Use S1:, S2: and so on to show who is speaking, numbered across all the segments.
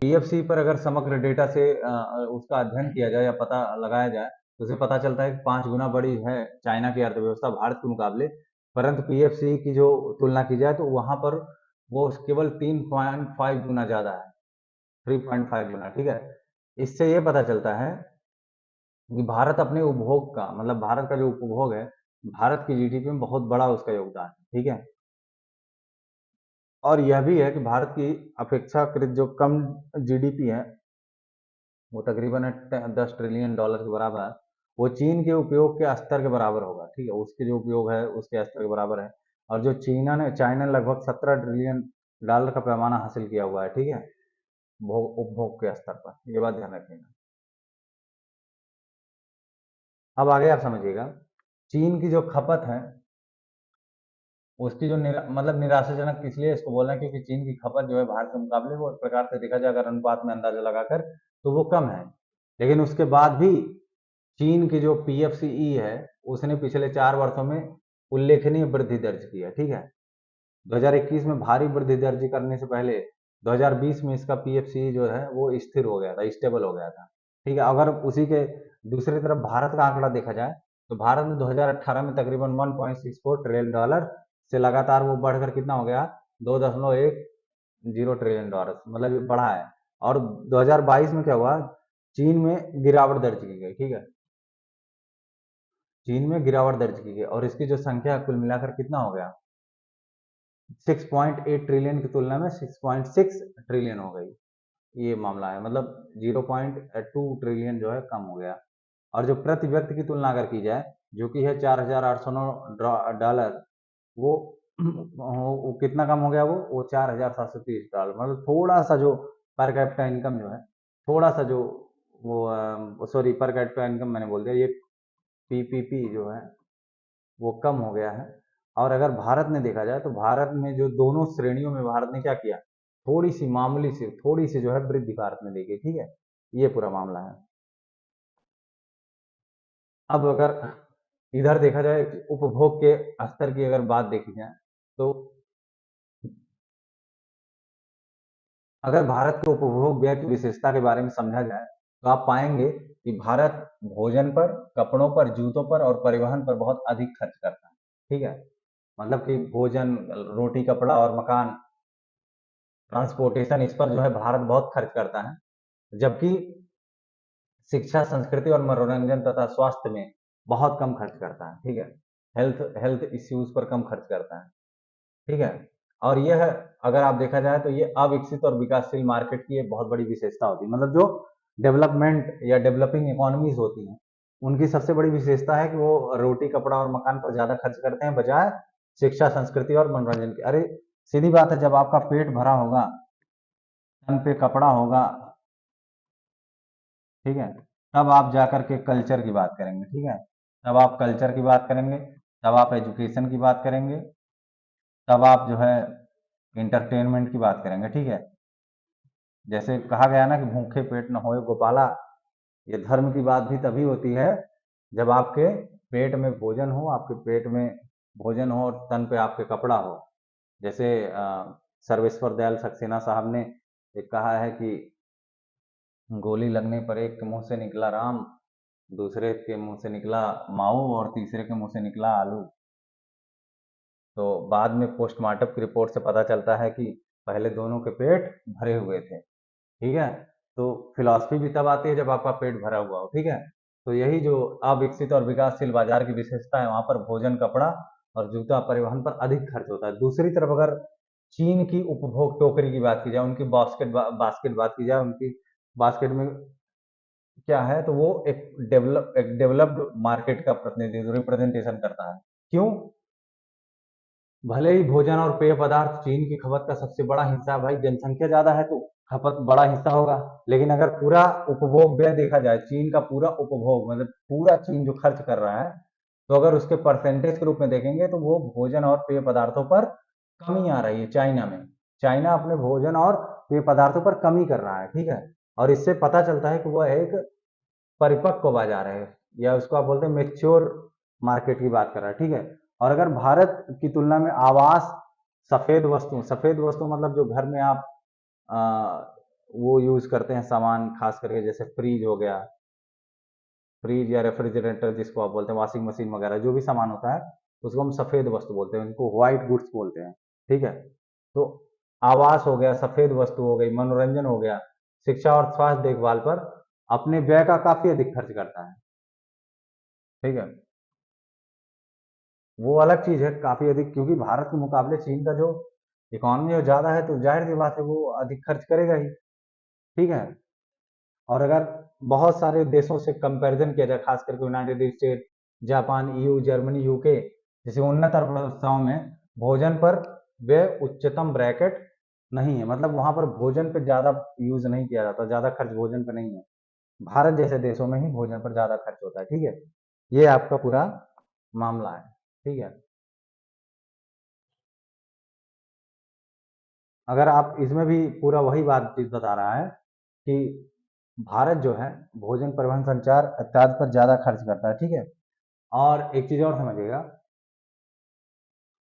S1: PFC पर अगर समग्र डेटा से उसका अध्ययन किया जाए या पता लगाया जाए तो उसे पता चलता है कि 5 गुना बड़ी है चाइना की अर्थव्यवस्था भारत के मुकाबले। परंतु पीएफसी की जो तुलना की जाए तो वहां पर वो केवल 3.5 गुना ज्यादा है, 3.5 गुना। ठीक है, इससे ये पता चलता है कि भारत अपने उपभोग का, मतलब भारत का जो उपभोग है, भारत की जीडीपी में बहुत बड़ा उसका योगदान है। ठीक है, और यह भी है कि भारत की अपेक्षाकृत जो कम जीडीपी है, वो तकरीबन $10 ट्रिलियन के बराबर है। वो चीन के उपयोग के स्तर के बराबर होगा। ठीक है, उसके जो उपयोग है उसके स्तर के बराबर है। और जो चाइना ने लगभग $17 ट्रिलियन का पैमाना हासिल किया हुआ है। ठीक है, उपभोग के स्तर पर, ये बात ध्यान रखिएगा। अब आगे आप समझिएगा, चीन की जो खपत है उसकी जो मतलब निराशाजनक इसलिए इसको बोल रहे हैं क्योंकि चीन की खपत जो है भारत के मुकाबले, वो एक प्रकार से देखा जाए अगर अनुपात में अंदाजा लगाकर, तो वो कम है। लेकिन उसके बाद भी चीन की जो पीएफसीई है उसने पिछले 4 वर्षों में उल्लेखनीय वृद्धि दर्ज की है। ठीक है, 2021 में भारी वृद्धि दर्ज करने से पहले 2020 में इसका पीएफसीई जो है वो स्थिर हो गया था, स्टेबल हो गया था। ठीक है, अगर उसी के दूसरी तरफ भारत का आंकड़ा देखा जाए तो भारत में 2018 में तकरीबन $1.64 ट्रिलियन से लगातार वो बढ़कर कितना हो गया, $2.10 ट्रिलियन, मतलब ये बढ़ा है। और 2022 में क्या हुआ, चीन में गिरावट दर्ज की गई। ठीक है, चीन में गिरावट दर्ज की गई और इसकी जो संख्या कुल मिलाकर कितना हो गया, 6.8 ट्रिलियन की तुलना में 6.6 ट्रिलियन हो गई। ये मामला है, मतलब 0.2 ट्रिलियन जो है कम हो गया। और जो प्रति व्यक्ति की तुलना अगर की जाए, जो कि है $4,809, वो वो कितना कम हो गया, वो $4,730, मतलब थोड़ा सा जो पर कैपिटा इनकम जो है, थोड़ा सा जो वो सॉरी, पर कैपिटा इनकम मैंने बोल दिया, ये पीपीपी जो है वो कम हो गया है। और अगर भारत में देखा जाए तो भारत में जो दोनों श्रेणियों में भारत ने क्या किया, थोड़ी सी मामूली सी, थोड़ी सी जो है वृद्धि भारत में देखी। ठीक है, ये पूरा मामला है। अब अगर इधर देखा जाए उपभोग के स्तर की अगर बात देखी जाए, तो अगर भारत के उपभोग व्यय की विशेषता के बारे में समझा जाए तो आप पाएंगे कि भारत भोजन पर, कपड़ों पर, जूतों पर और परिवहन पर बहुत अधिक खर्च करता है। ठीक है, मतलब कि भोजन, रोटी कपड़ा और मकान, ट्रांसपोर्टेशन, इस पर जो है भारत बहुत खर्च करता है। जबकि शिक्षा, संस्कृति और मनोरंजन तथा स्वास्थ्य में बहुत कम खर्च करता है। ठीक है, हेल्थ हेल्थ इश्यूज पर कम खर्च करता है। ठीक है, और यह अगर आप देखा जाए तो ये अविकसित और विकासशील मार्केट की एक बहुत बड़ी विशेषता होती है। मतलब जो डेवलपमेंट या डेवलपिंग इकोनॉमीज होती हैं, उनकी सबसे बड़ी विशेषता है कि वो रोटी कपड़ा और मकान पर ज्यादा खर्च करते हैं बजाय शिक्षा, संस्कृति और मनोरंजन के। अरे सीधी बात है, जब आपका पेट भरा होगा, तन पे कपड़ा होगा, ठीक है, तब आप जाकर के कल्चर की बात करेंगे। ठीक है, तब आप कल्चर की बात करेंगे, तब आप एजुकेशन की बात करेंगे, तब आप जो है इंटरटेनमेंट की बात करेंगे। ठीक है, जैसे कहा गया ना कि भूखे पेट न होए गोपाला, ये धर्म की बात भी तभी होती है जब आपके पेट में भोजन हो, आपके पेट में भोजन हो और तन पे आपके कपड़ा हो। जैसे सर्वेश्वर दयाल सक्सेना साहब ने एक कहा है कि गोली लगने पर एक के मुंह से निकला राम, दूसरे के मुंह से निकला माऊ और तीसरे के मुंह से निकला आलू। तो बाद में पोस्टमार्टम की रिपोर्ट से पता चलता है कि पहले दोनों के पेट भरे हुए थे। ठीक है, तो फिलॉसफी भी तब आती है जब आपका पेट भरा हुआ हो। ठीक है, तो यही जो अविकसित और विकासशील बाजार की विशेषता है, वहां पर भोजन, कपड़ा और जूता, परिवहन पर अधिक खर्च होता है। दूसरी तरफ अगर चीन की उपभोग टोकरी की बात की जाए, उनकी बास्केट बात की जाए, उनकी बास्केट में क्या है, तो वो एक डेवलप्ड मार्केट का प्रतिनिधित्व, रिप्रेजेंटेशन करता है। क्यों? भले ही भोजन और पेय पदार्थ चीन की खपत का सबसे बड़ा हिस्सा है, भाई जनसंख्या ज्यादा है तो खपत बड़ा हिस्सा होगा। लेकिन अगर पूरा उपभोग व्यय देखा जाए, चीन का पूरा उपभोग, मतलब पूरा चीन जो खर्च कर रहा है, तो अगर उसके परसेंटेज के रूप में देखेंगे तो वो भोजन और पेय पदार्थों पर कमी आ रही है चाइना में। चाइना अपने भोजन और पेय पदार्थों पर कमी कर रहा है। ठीक है, और इससे पता चलता है कि वह एक परिपक्व बाजार है, या उसको आप बोलते हैं मेच्योर मार्केट की बात कर रहा है। ठीक है, और अगर भारत की तुलना में आवास, सफेद वस्तु मतलब जो घर में आप वो यूज़ करते हैं सामान, खास करके जैसे फ्रीज हो गया, फ्रिज या रेफ्रिजरेटर जिसको आप बोलते हैं, वॉशिंग मशीन वगैरह जो भी सामान होता है उसको हम सफ़ेद वस्तु बोलते हैं, उनको व्हाइट गुड्स बोलते हैं। ठीक है, तो आवास हो गया, सफ़ेद वस्तु हो गई, मनोरंजन हो गया, शिक्षा और स्वास्थ्य देखभाल पर अपने व्यय का काफ़ी अधिक खर्च करता है। ठीक है, वो अलग चीज़ है काफ़ी अधिक, क्योंकि भारत के मुकाबले चीन का जो इकोनॉमी है ज़्यादा है, तो जाहिर सी बात है वो अधिक खर्च करेगा ही। ठीक है, और अगर बहुत सारे देशों से कंपैरिजन किया जाए, खास करके United state, Japan, EU, Germany, UK जैसे उन्नत अर्थव्यवस्थाओं में भोजन पर वे उच्चतम ब्रैकेट नहीं है, मतलब वहां पर भोजन पे ज्यादा यूज नहीं किया जाता, ज्यादा खर्च भोजन पे नहीं है। भारत जैसे देशों में ही भोजन पर ज्यादा खर्च होता है। ठीक है, ये आपका पूरा मामला है। ठीक है, अगर आप इसमें भी पूरा वही बात चीज बता रहा है कि भारत जो है भोजन, परिवहन, संचार इत्यादि पर ज्यादा खर्च करता है। ठीक है, और एक चीज और समझिएगा,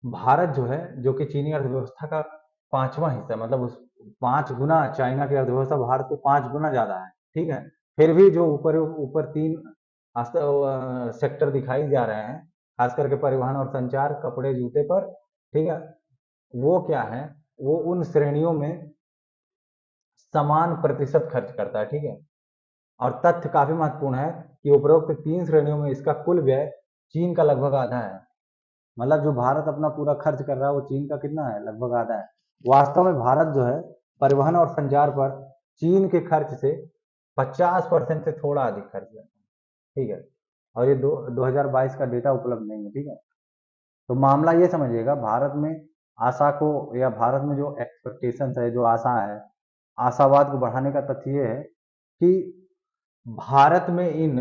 S1: भारत जो है, जो कि चीनी अर्थव्यवस्था का पांचवा हिस्सा, मतलब उस 5 गुना चाइना की अर्थव्यवस्था भारत के 5 गुना ज्यादा है। ठीक है, फिर भी जो ऊपर ऊपर तीन सेक्टर दिखाई जा रहे हैं, खास करके परिवहन और संचार, कपड़े, जूते पर, ठीक है, वो क्या है, वो उन श्रेणियों में समान प्रतिशत खर्च करता है। ठीक है, और तथ्य काफी महत्वपूर्ण है कि उपरोक्त 3 श्रेणियों में इसका कुल व्यय चीन का लगभग आधा है। मतलब जो भारत अपना पूरा खर्च कर रहा है वो चीन का कितना है, लगभग आधा है। वास्तव में भारत जो है परिवहन और संचार पर चीन के खर्च से 50% से थोड़ा अधिक खर्च करता है। ठीक है, और ये 2022 का डेटा उपलब्ध नहीं है। ठीक है, तो मामला ये समझिएगा, भारत में आशा को, या भारत में जो एक्सपेक्टेशन है, जो आशा है, आशावाद को बढ़ाने का तथ्य ये है कि भारत में इन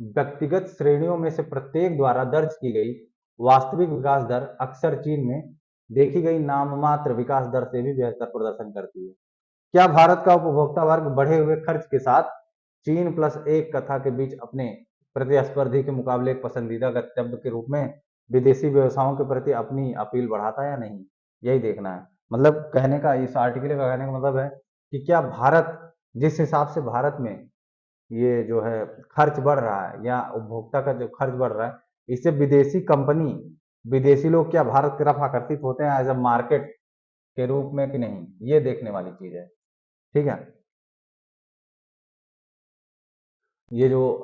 S1: व्यक्तिगत श्रेणियों में से प्रत्येक द्वारा दर्ज की गई वास्तविक विकास दर अक्सर चीन में देखी गई नाममात्र विकास दर से भी बेहतर प्रदर्शन करती है। क्या भारत का उपभोक्ता वर्ग बढ़े हुए खर्च के साथ चीन प्लस एक कथा के बीच अपने प्रतिस्पर्धी के मुकाबले एक पसंदीदा गंतव्य के रूप में विदेशी व्यवसायों के प्रति अपनी अपील बढ़ाता है या नहीं, यही देखना है। मतलब कहने का, इस आर्टिकल का कहने का मतलब है कि क्या भारत, जिस हिसाब से भारत में ये जो है खर्च बढ़ रहा है, या उपभोक्ता का जो खर्च बढ़ रहा है, इससे विदेशी कंपनी, विदेशी लोग क्या भारत की तरफ आकर्षित होते हैं एज अ मार्केट के रूप में कि नहीं, ये देखने वाली चीज है। ठीक है, ये जो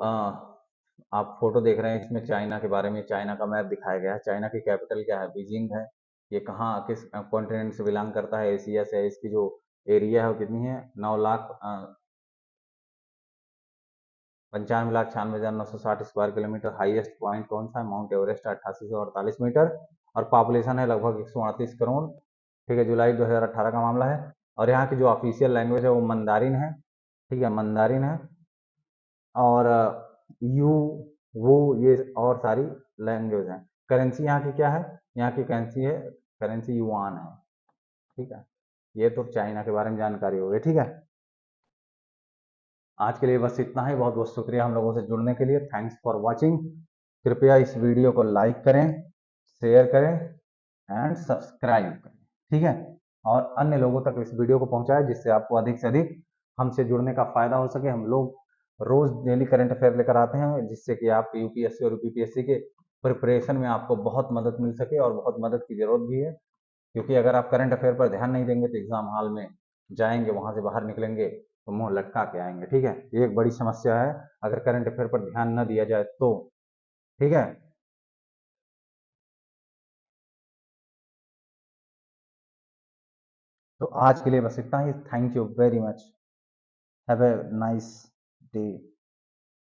S1: आप फोटो देख रहे हैं, इसमें चाइना के बारे में, चाइना का मैप दिखाया गया है। चाइना की कैपिटल क्या है, बीजिंग है। ये कहाँ, किस कॉन्टिनेंट से बिलोंग करता है, एशिया से है। इसकी जो एरिया है वो कितनी है, 9,95,96,960 स्क्वायर किलोमीटर। हाईएस्ट पॉइंट कौन सा है, माउंट एवरेस्ट, 8848 मीटर। और पॉपुलेशन है लगभग 138 करोड़। ठीक है, जुलाई 2018 का मामला है। और यहाँ की जो ऑफिशियल लैंग्वेज है वो मंदारिन है। ठीक है, मंदारिन है। और यू, वो, ये और सारी लैंग्वेज हैं। करेंसी यहाँ की क्या है, यहाँ की करेंसी है, करेंसी युआन है। ठीक है, ये तो चाइना के बारे में जानकारी हो गई। ठीक है, आज के लिए बस इतना ही। बहुत बहुत शुक्रिया हम लोगों से जुड़ने के लिए। Thanks for watching. कृपया इस वीडियो को लाइक करें, शेयर करें एंड सब्सक्राइब करें। ठीक है, और अन्य लोगों तक इस वीडियो को पहुंचाएं, जिससे आपको अधिक से अधिक हमसे जुड़ने का फायदा हो सके। हम लोग रोज डेली करंट अफेयर लेकर आते हैं, जिससे कि आप यूपीएससी और यूपीपीएससी के प्रिपरेशन में आपको बहुत मदद मिल सके, और बहुत मदद की जरूरत भी है। क्योंकि अगर आप करंट अफेयर पर ध्यान नहीं देंगे तो एग्जाम हॉल में जाएंगे, वहां से बाहर निकलेंगे तो मुंह लटका के आएंगे। ठीक है, ये एक बड़ी समस्या है अगर करंट अफेयर पर ध्यान न दिया जाए तो। ठीक है, तो आज के लिए बस इतना ही। Thank you very much. Have a nice day.